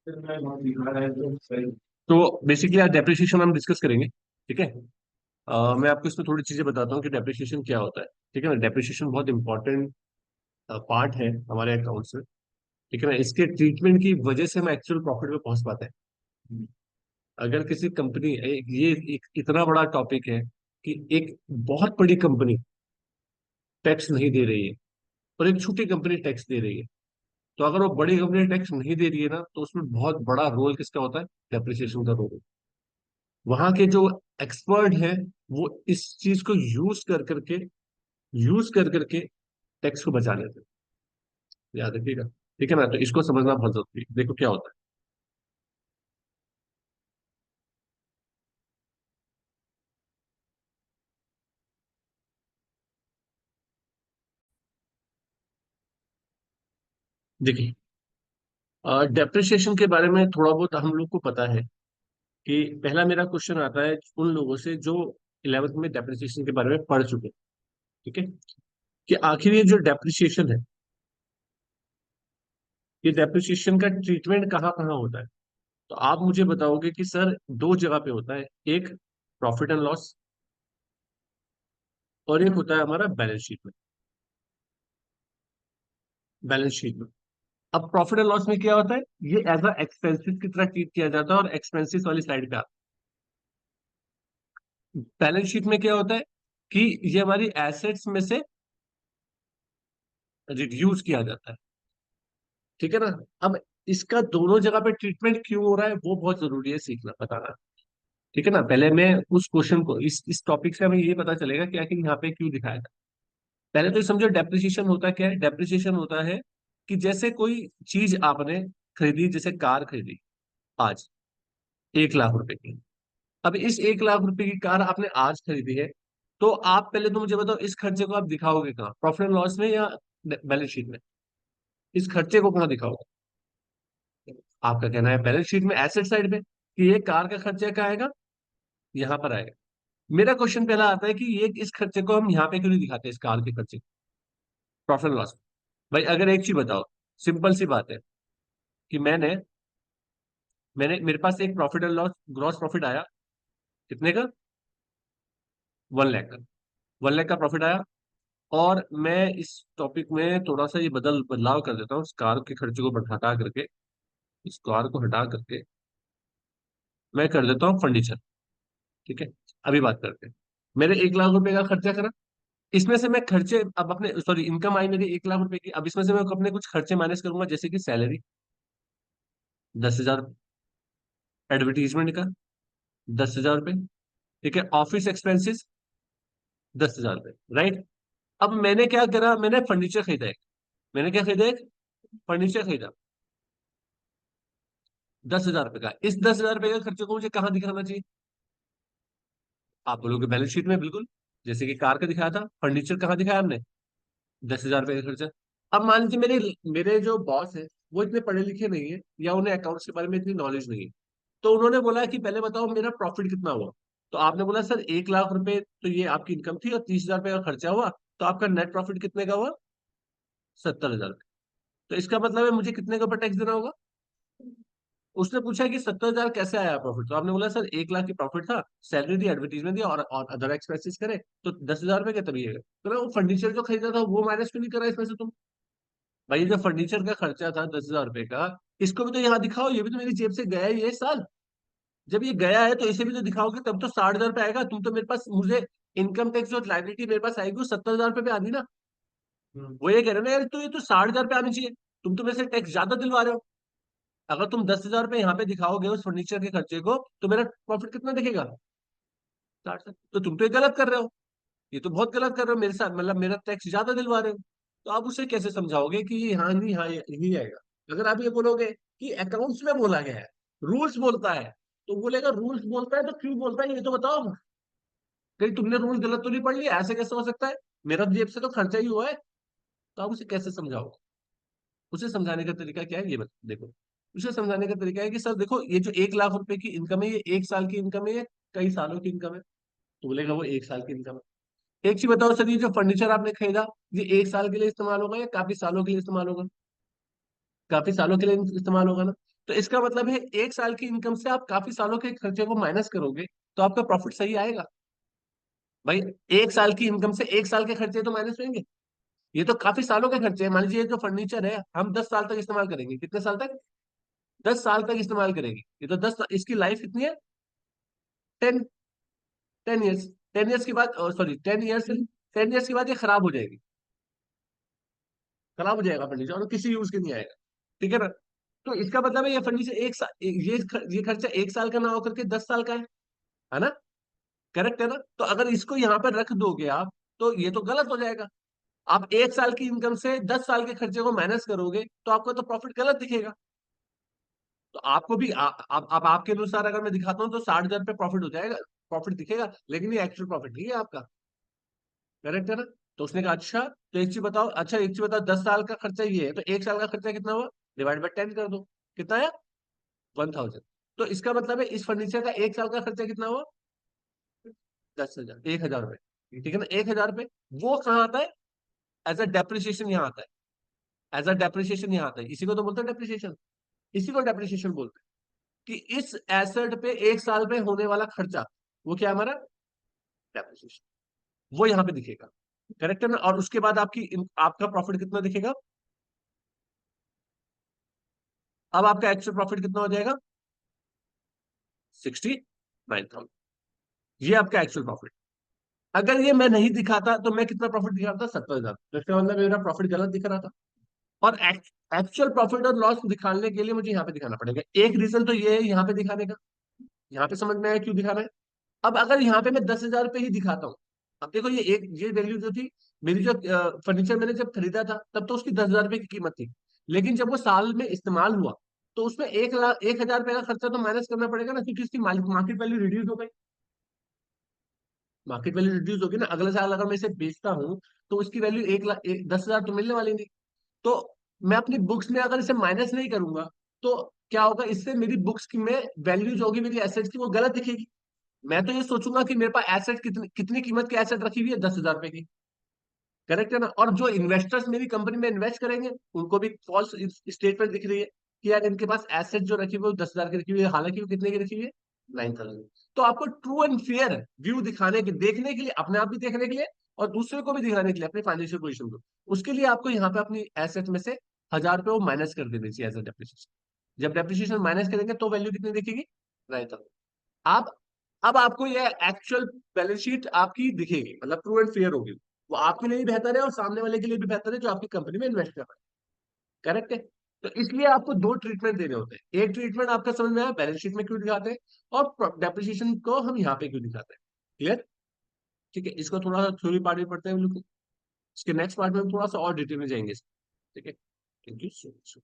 तो बेसिकली आज डेप्रिसिएशन हम डिस्कस करेंगे। ठीक है। मैं आपको इसमें थोड़ी चीजें बताता हूँ कि डेप्रिसिएशन क्या होता है। ठीक है ना। डेप्रिसिएशन बहुत इंपॉर्टेंट पार्ट है हमारे अकाउंट्स में। ठीक है ना। इसके ट्रीटमेंट की वजह से हम एक्चुअल प्रॉफिट में पहुंच पाते हैं। अगर किसी कंपनी, ये एक इतना बड़ा टॉपिक है कि एक बहुत बड़ी कंपनी टैक्स नहीं दे रही है और एक छोटी कंपनी टैक्स दे रही है, तो अगर वो बड़ी कंपनी टैक्स नहीं दे रही है ना, तो उसमें बहुत बड़ा रोल किसका होता है? डेप्रिसिएशन का रोल। वहां के जो एक्सपर्ट हैं वो इस चीज को यूज कर करके टैक्स को बचा लेते हैं। याद रखिएगा। ठीक है ना। तो इसको समझना बहुत जरूरी है। देखो क्या होता है। देखिए, डेप्रिसिएशन के बारे में थोड़ा बहुत हम लोग को पता है कि पहला मेरा क्वेश्चन आता है उन लोगों से जो 11th में डेप्रिसिएशन के बारे में पढ़ चुके हैं। ठीक है। कि आखिर ये जो डेप्रिसिएशन है, ये डेप्रिसिएशन का ट्रीटमेंट कहाँ कहाँ होता है? तो आप मुझे बताओगे कि सर दो जगह पे होता है। एक प्रॉफिट एंड लॉस, और एक होता है हमारा बैलेंस शीट में। बैलेंस शीट में अब प्रॉफिट एंड लॉस में क्या होता है? ये एज अ एक्सपेंसिस की तरह ट्रीट किया जाता है और एक्सपेंसिस वाली साइड पे आता है। बैलेंस शीट में क्या होता है कि ये हमारी एसेट्स में से रिड्यूस किया जाता है। ठीक है ना। अब इसका दोनों जगह पे ट्रीटमेंट क्यों हो रहा है वो बहुत जरूरी है सीखना, बताना। ठीक है ना। पहले मैं उस क्वेश्चन को, इस टॉपिक से हमें ये पता चलेगा कि आखिर यहाँ पे क्यों दिखाया था। पहले तो ये समझो डेप्रिसिएशन होता क्या है। डेप्रिसिएशन होता है कि जैसे कोई चीज आपने खरीदी, जैसे कार खरीदी आज 1 लाख रुपए की। अब इस 1 लाख रुपए की कार आपने आज खरीदी है, तो आप पहले तो मुझे बताओ इस खर्चे को आप दिखाओगे कहाँ? प्रॉफिट एंड लॉस में या बैलेंस शीट में? इस खर्चे को कहाँ दिखाओगे? आपका कहना है बैलेंस शीट में, एसेट साइड में, कि ये कार का खर्चा क्या आएगा? यहाँ पर आएगा। मेरा क्वेश्चन पहला आता है कि ये इस खर्चे को हम यहाँ पे क्यों नहीं दिखाते, इस कार के खर्चे, प्रॉफिट एंड लॉस? भाई अगर एक चीज बताओ, सिंपल सी बात है कि मैंने मैंने मेरे पास एक profit and loss, gross profit आया कितने का? 1 लाख का। 1 लाख का प्रॉफिट आया। और मैं इस टॉपिक में थोड़ा सा ये बदलाव कर देता हूँ, इस कार के खर्चे को हटा करके, इस कार को हटा करके मैं कर देता हूँ फर्नीचर। ठीक है। अभी बात करते हैं। मेरे 1 लाख रुपए का खर्चा करा, इसमें से मैं खर्चे, अब अपने, सॉरी, इनकम आई मेरी 1 लाख रुपए की। अब इसमें से मैं अपने कुछ खर्चे माइनस करूंगा, जैसे कि सैलरी 10,000, एडवर्टीजमेंट का 10,000 रुपये। ठीक है। ऑफिस एक्सपेंसेस 10,000 रुपये, राइट। अब मैंने क्या करा, मैंने फर्नीचर खरीदा एक। मैंने क्या खरीदा? एक फर्नीचर खरीदा 10,000 रुपये का। इस 10,000 रुपये का खर्चे को मुझे कहाँ दिखाना चाहिए? आप बोलोगे बैलेंस शीट में, बिल्कुल। जैसे कि कार का दिखाया था, फर्नीचर कहाँ दिखाया हमने? 10,000 रुपये का खर्चा। अब मान लीजिए मेरे मेरे जो बॉस है वो इतने पढ़े लिखे नहीं है, या उन्हें अकाउंट्स के बारे में इतनी नॉलेज नहीं है। तो उन्होंने बोला कि पहले बताओ मेरा प्रॉफिट कितना हुआ। तो आपने बोला सर 1 लाख रुपए तो ये आपकी इनकम थी और 30,000 रुपये का खर्चा हुआ, तो आपका नेट प्रॉफिट कितने का हुआ? 70,000। तो इसका मतलब है मुझे कितने का ऊपर टैक्स देना होगा? उसने पूछा कि 70,000 कैसे आया प्रॉफिट, तो आपने बोला सर 1 लाख की प्रॉफिट था, सैलरी दी, एडवर्टीजमेंट दिया और अदर एक्सपेंसेस करे, तो 10,000 रुपये का तभी है। तो मैं वो फर्नीचर जो खरीदा था वो माइनस क्यों नहीं करा इसमें से तुम? भाई ये जो फर्नीचर का खर्चा था 10,000 रुपये का, इसको भी तो यहाँ दिखाओ, ये भी तो मेरी जेब से गया ही है इस साल। जब ये गया है तो इसे भी तो दिखाओगे, तब तो 60,000 रुपये आएगा। तुम तो मेरे पास, मुझे इनकम टैक्स जो लाइबिलिटी मेरे पास आएगी वो 70,000 रुपये पे आनी ना। वो ये कह रहे हो ना यार, तो ये तो 60,000 रुपये आनी चाहिए, तुम तो मेरे से टैक्स ज्यादा दिलवा रहे हो। अगर तुम 10,000 रुपये यहाँ पे दिखाओगे उस फर्नीचर के खर्चे को, तो मेरा प्रॉफिट कितना दिखेगा? 60 से। तो तुम तो ये गलत कर रहे हो, ये तो बहुत गलत कर रहे हो मेरे साथ, मतलब मेरा टैक्स ज्यादा दिलवा रहे हो। तो आप उसे कैसे समझाओगे कि ये हाँ नहीं, हाँ यही आएगा? अगर आप ये बोलोगे कि अकाउंट्स में बोला गया है, रूल्स बोलता है, तो बोलेगा रूल्स बोलता है तो क्यों बोलता है ये तो बताओ। कहीं तुमने रूल्स गलत तो नहीं पढ़ लिया? ऐसे कैसे हो सकता है? मेरा जेब से तो खर्चा ही हुआ है। तो आप उसे कैसे समझाओगे? उसे समझाने का तरीका क्या है ये देखो। उसे समझाने का तरीका है कि सर देखो, ये जो 1 लाख रुपए की इनकम है, ये 1 साल की इनकम है, ये कई सालों की इनकम है? तो बोलेगा वो 1 साल की इनकम है। एक चीज बताओ सर, ये जो फर्नीचर आपने खरीदा, ये 1 साल के लिए इस्तेमाल होगा या काफी सालों के लिए इस्तेमाल होगा? काफी सालों के लिए इस्तेमाल होगा ना। तो इसका मतलब है 1 साल की इनकम से आप काफी सालों के खर्चे को माइनस करोगे तो आपका प्रॉफिट सही आएगा। भाई 1 साल की इनकम से 1 साल के खर्चे तो माइनस होंगे। ये तो काफी सालों के खर्चे हैं। मान लीजिए ये जो फर्नीचर है हम 10 साल तक इस्तेमाल करेंगे। कितने साल तक? 10 साल तक इस्तेमाल करेंगे। ये तो इसकी लाइफ कितनी है? 10। 10 ईयर्स। 10 ईयर्स के बाद, सॉरी 10 ईयर्स, 10 ईयर्स के बाद ये खराब हो जाएगी। खराब हो जाएगा फर्नीचर और किसी यूज के नहीं आएगा। ठीक है ना? तो इसका मतलब है ये फर्नीचर 1 साल, ये खर्चा 1 साल का ना होकर के 10 साल का है ना? करेक्ट है ना? तो अगर इसको यहाँ पर रख दोगे आप तो ये तो गलत हो जाएगा। आप 1 साल की इनकम से 10 साल के खर्चे को माइनस करोगे तो आपका तो प्रॉफिट गलत दिखेगा। तो आपको भी आप आपके अनुसार अगर मैं दिखाता हूँ तो 60,000 रुपये प्रॉफिट हो जाएगा, प्रॉफिट दिखेगा, लेकिन ये एक्चुअल प्रॉफिट नहीं है आपका। करेक्ट है ना? तो उसने कहा अच्छा तो एक चीज बताओ, अच्छा एक चीज बताओ, 10 साल का खर्चा ये है तो 1 साल का खर्चा कितना हुआ? डिवाइड बाय 10 कर दो। कितना है? 1,000। तो इसका मतलब है इस फर्नीचर का 1 साल का खर्चा कितना हुआ? 10,000, 1,000 रुपये। ठीक है ना? 1,000 रुपये वो कहाँ आता है? एज अ डेप्रिसिएशन यहाँ आता है। एज अ डेप्रिसिएशन यहाँ आता है। इसी को तो बोलते हैं डेप्रिसिएशन। इसी को डेप्रिसिएशन बोलते हैं कि इस एसेट पे 1 साल में होने वाला खर्चा, वो क्या है हमारा? डेप्रिसिएशन। वो यहाँ पे दिखेगा। करेक्ट है ना? और उसके बाद आपका प्रॉफिट कितना दिखेगा? अब आपका एक्चुअल प्रॉफिट कितना हो जाएगा? 69,000। ये आपका एक्चुअल प्रॉफिट। अगर ये मैं नहीं दिखाता तो मैं कितना प्रॉफिट दिखा रहा था? 70,000। तो इसका मतलब मेरा प्रॉफिट गलत दिख रहा था। और एक्चुअल प्रॉफिट और लॉस दिखाने के लिए मुझे यहाँ पे दिखाना पड़ेगा। एक रीजन तो ये है यहाँ पे दिखाने का। यहाँ पे समझ में आया क्यों दिखाना है? अब अगर यहाँ पे मैं 10,000 पे ही दिखाता हूँ, अब देखो ये वैल्यू जो थी, मेरी जो फर्नीचर मैंने जब खरीदा था तब तो उसकी 10,000 रुपए की कीमत थी। लेकिन जब वो साल में इस्तेमाल हुआ तो उसमें 1 लाख 1,000 रुपए का खर्चा तो माइनस करना पड़ेगा ना, क्योंकि इसकी मार्केट वैल्यू रिड्यूस हो गई। मार्केट वैल्यू रिड्यूस होगी ना। अगले साल अगर मैं इसे बेचता हूँ तो उसकी वैल्यू 1 लाख 10,000 तो मिलने वाली नहीं। तो मैं अपनी बुक्स में अगर इसे माइनस नहीं करूंगा तो क्या होगा? इससे मेरी बुक्स की में वैल्यू जो होगी मेरी एसेट्स की वो गलत दिखेगी। मैं तो ये सोचूंगा कि मेरे पास एसेट कितनी कितनी कीमत की एसेट रखी हुई है? 10,000 रुपए की। करेक्ट है ना? और जो इन्वेस्टर्स मेरी कंपनी में इन्वेस्ट करेंगे उनको भी फॉल्स स्टेटमेंट दिख रही है कि यार इनके पास एसेट जो रखी हुई है वो 10,000 की रखी हुई है, हालांकि वो कितने की रखी हुई है? 9,000। तो आपको ट्रू एंड फेयर व्यू दिखाने के देखने के लिए, अपने आप भी देखने के लिए और दूसरे को भी दिखाने के लिए अपनी फाइनेंशियल पोजिशन को, उसके लिए आपको यहाँ पे अपनी एसेट में से 1,000 रुपये वो माइनस कर देनी चाहिए एज अ डेप्रिसिएशन। जब डेप्रिसिएशन माइनस करेंगे तो वैल्यू कितनी दिखेगी? 9,000। आप अब आपको ये एक्चुअल बैलेंस शीट आपकी दिखेगी, मतलब ट्रू एंड फेयर होगी। वो आपके लिए भी बेहतर है और सामने वाले के लिए भी बेहतर है जो आपकी कंपनी में इन्वेस्ट कर रहा है। करेक्ट है? तो इसलिए आपको दो ट्रीटमेंट देने होते हैं। एक ट्रीटमेंट आपका समझ में आया बैलेंस शीट में क्यों दिखाते हैं, और डेप्रिसिएशन को हम यहाँ पे क्यों दिखाते हैं। क्लियर? ठीक है, इसको थोड़ा सा थ्योरी पार्ट में पढ़ते हैं हम लोग। इसके नेक्स्ट पार्ट में हम थोड़ा सा और डिटेल में जाएंगे। ठीक है? Thank you so much.